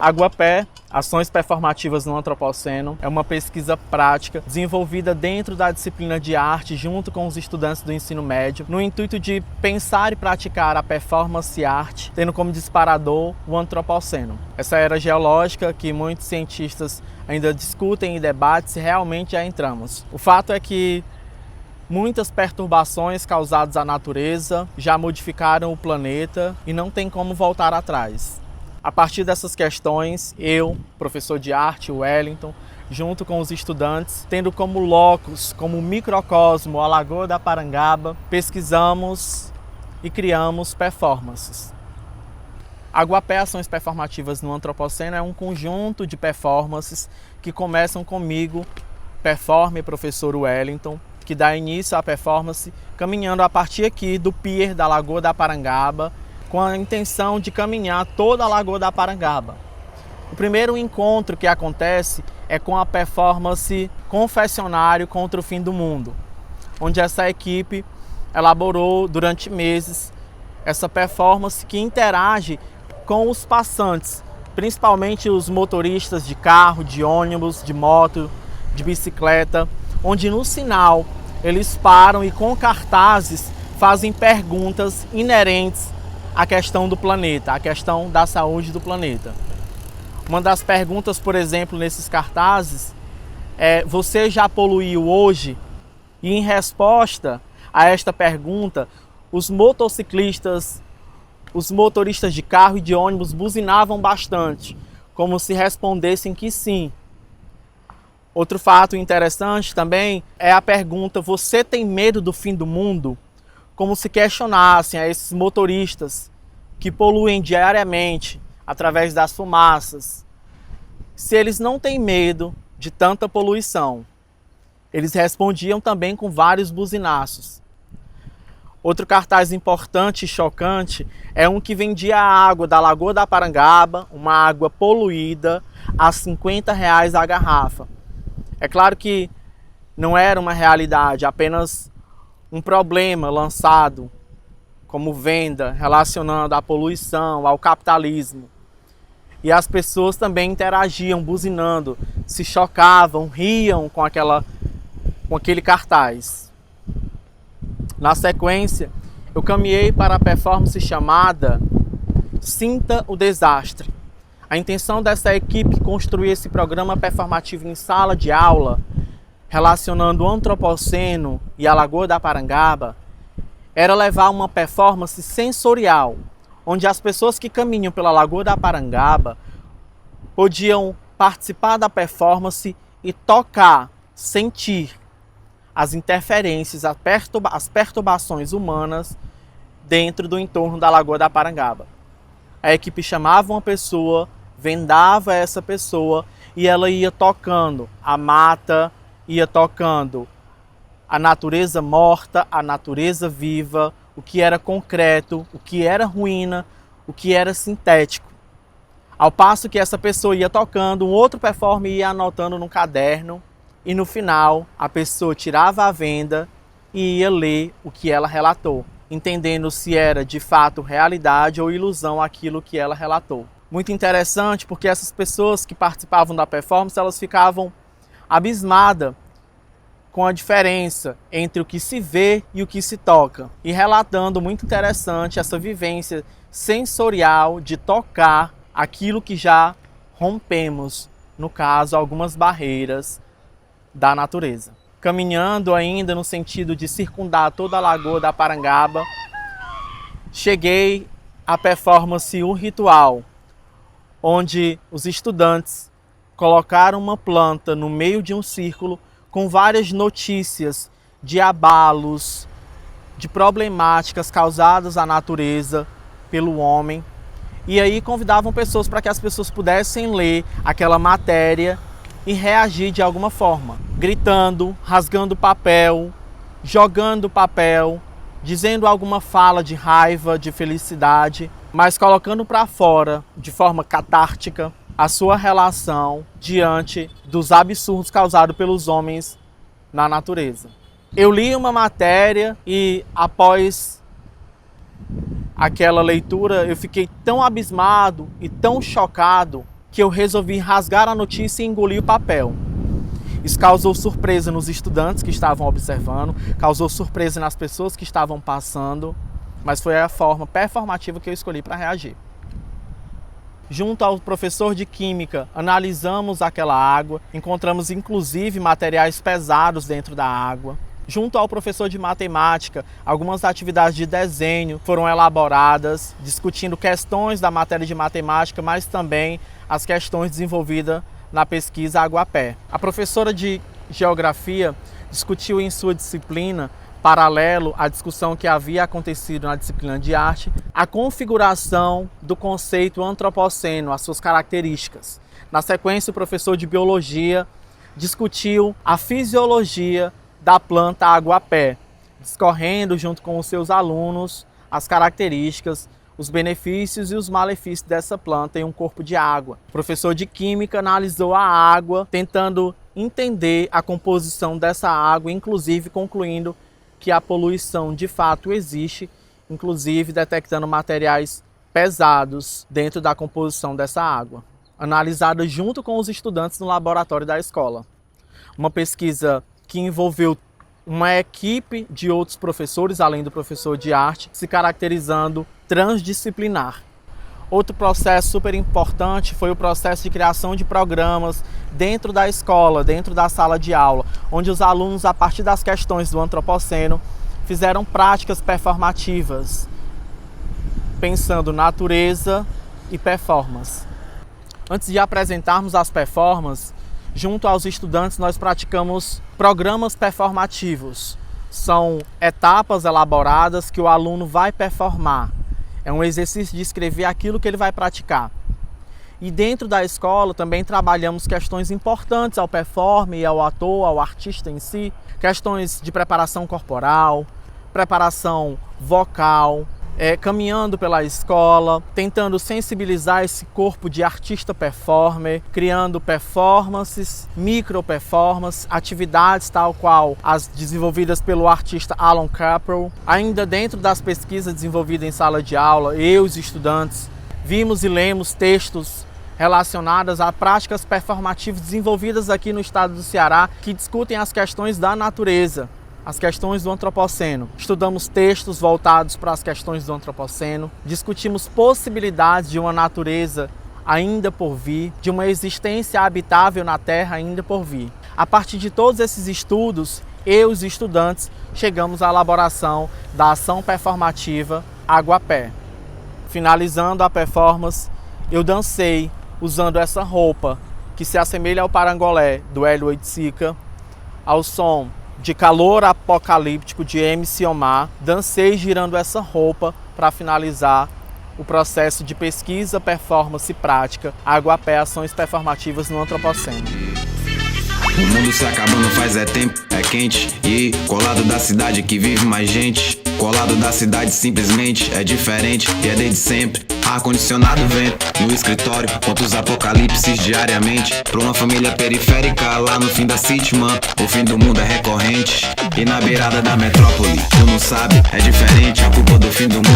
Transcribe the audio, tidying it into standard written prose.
Aguapé, Ações Performativas no Antropoceno, é uma pesquisa prática desenvolvida dentro da disciplina de arte junto com os estudantes do ensino médio, no intuito de pensar e praticar a performance arte, tendo como disparador o Antropoceno. Essa era geológica que muitos cientistas ainda discutem e debatem se realmente já entramos. O fato é que muitas perturbações causadas à natureza já modificaram o planeta e não tem como voltar atrás. A partir dessas questões, eu, professor de arte, Wellington, junto com os estudantes, tendo como locus, como microcosmo a Lagoa da Parangaba, pesquisamos e criamos performances. Aguapé Ações Performativas no Antropoceno é um conjunto de performances que começam comigo, performer professor Wellington, que dá início à performance caminhando a partir aqui do pier da Lagoa da Parangaba, com a intenção de caminhar toda a Lagoa da Parangaba. O primeiro encontro que acontece é com a performance Confessionário contra o Fim do Mundo, onde essa equipe elaborou durante meses essa performance que interage com os passantes, principalmente os motoristas de carro, de ônibus, de moto, de bicicleta, onde no sinal eles param e com cartazes fazem perguntas inerentes à questão do planeta, à questão da saúde do planeta. Uma das perguntas, por exemplo, nesses cartazes é: você já poluiu hoje? E em resposta a esta pergunta, os motociclistas, os motoristas de carro e de ônibus buzinavam bastante, como se respondessem que sim. Outro fato interessante também é a pergunta: você tem medo do fim do mundo? Como se questionassem a esses motoristas que poluem diariamente através das fumaças, se eles não têm medo de tanta poluição. Eles respondiam também com vários buzinaços. Outro cartaz importante e chocante é um que vendia a água da Lagoa da Parangaba, uma água poluída, a R$50 a garrafa. É claro que não era uma realidade, apenas um problema lançado como venda, relacionando à poluição, ao capitalismo. E as pessoas também interagiam, buzinando, se chocavam, riam com aquele cartaz. Na sequência, eu caminhei para a performance chamada Sinta o Desastre. A intenção dessa equipe construir esse programa performativo em sala de aula, relacionando o Antropoceno e a Lagoa da Parangaba, era levar uma performance sensorial, onde as pessoas que caminham pela Lagoa da Parangaba podiam participar da performance e tocar, sentir as interferências, as perturbações humanas dentro do entorno da Lagoa da Parangaba. A equipe chamava uma pessoa, vendava essa pessoa e ela ia tocando a mata, ia tocando a natureza morta, a natureza viva, o que era concreto, o que era ruína, o que era sintético. Ao passo que essa pessoa ia tocando, um outro performer ia anotando no caderno e no final a pessoa tirava a venda e ia ler o que ela relatou, entendendo se era de fato realidade ou ilusão aquilo que ela relatou. Muito interessante porque essas pessoas que participavam da performance, elas ficavam abismadas com a diferença entre o que se vê e o que se toca. E relatando, muito interessante, essa vivência sensorial de tocar aquilo que já rompemos, no caso, algumas barreiras da natureza. Caminhando ainda no sentido de circundar toda a Lagoa da Parangaba, cheguei à performance O Ritual, onde os estudantes colocaram uma planta no meio de um círculo com várias notícias de abalos, de problemáticas causadas à natureza pelo homem. E aí convidavam pessoas para que as pessoas pudessem ler aquela matéria e reagir de alguma forma, gritando, rasgando papel, jogando papel, dizendo alguma fala de raiva, de felicidade, mas colocando para fora, de forma catártica, a sua relação diante dos absurdos causados pelos homens na natureza. Eu li uma matéria e após aquela leitura eu fiquei tão abismado e tão chocado que eu resolvi rasgar a notícia e engolir o papel. Isso causou surpresa nos estudantes que estavam observando, causou surpresa nas pessoas que estavam passando, mas foi a forma performativa que eu escolhi para reagir. Junto ao professor de Química, analisamos aquela água, encontramos inclusive materiais pesados dentro da água. Junto ao professor de Matemática, algumas atividades de desenho foram elaboradas, discutindo questões da matéria de Matemática, mas também as questões desenvolvidas na pesquisa Água-Pé. A professora de Geografia discutiu em sua disciplina, paralelo à discussão que havia acontecido na disciplina de Arte, a configuração do conceito antropoceno, as suas características. Na sequência, o professor de Biologia discutiu a fisiologia da planta Água-Pé, discorrendo junto com os seus alunos as características, os benefícios e os malefícios dessa planta em um corpo de água. O professor de Química analisou a água, tentando entender a composição dessa água, inclusive concluindo que a poluição de fato existe, inclusive detectando materiais pesados dentro da composição dessa água, analisada junto com os estudantes no laboratório da escola. Uma pesquisa que envolveu uma equipe de outros professores, além do professor de arte, se caracterizando transdisciplinar. Outro processo super importante foi o processo de criação de programas dentro da escola, dentro da sala de aula, onde os alunos, a partir das questões do antropoceno, fizeram práticas performativas, pensando natureza e performance. Antes de apresentarmos as performances, junto aos estudantes nós praticamos programas performativos. São etapas elaboradas que o aluno vai performar. É um exercício de escrever aquilo que ele vai praticar. E dentro da escola também trabalhamos questões importantes ao performer e ao ator, ao artista em si. Questões de preparação corporal, preparação vocal, caminhando pela escola, tentando sensibilizar esse corpo de artista performer, criando performances, micro-performances, atividades tal qual as desenvolvidas pelo artista Alan Capel. Ainda dentro das pesquisas desenvolvidas em sala de aula, eu e os estudantes vimos e lemos textos relacionados a práticas performativas desenvolvidas aqui no estado do Ceará que discutem as questões da natureza, as questões do antropoceno. Estudamos textos voltados para as questões do antropoceno, discutimos possibilidades de uma natureza ainda por vir, de uma existência habitável na Terra ainda por vir. A partir de todos esses estudos, eu e os estudantes chegamos à elaboração da ação performativa Água-Pé. Finalizando a performance, eu dancei usando essa roupa que se assemelha ao parangolé do Hélio Oiticica, ao som de Calor Apocalíptico de MC Omar. Dancei girando essa roupa para finalizar o processo de pesquisa, performance e prática Água-Pé, ações performativas no antropoceno. O mundo se acabando faz tempo, é quente e colado da cidade que vive mais gente. Colado da cidade simplesmente é diferente e é desde sempre. Ar-condicionado vento no escritório, contos apocalipses diariamente. Pra uma família periférica lá no fim da City, man, o fim do mundo é recorrente. E na beirada da metrópole, tu não sabe, é diferente. A culpa do fim do mundo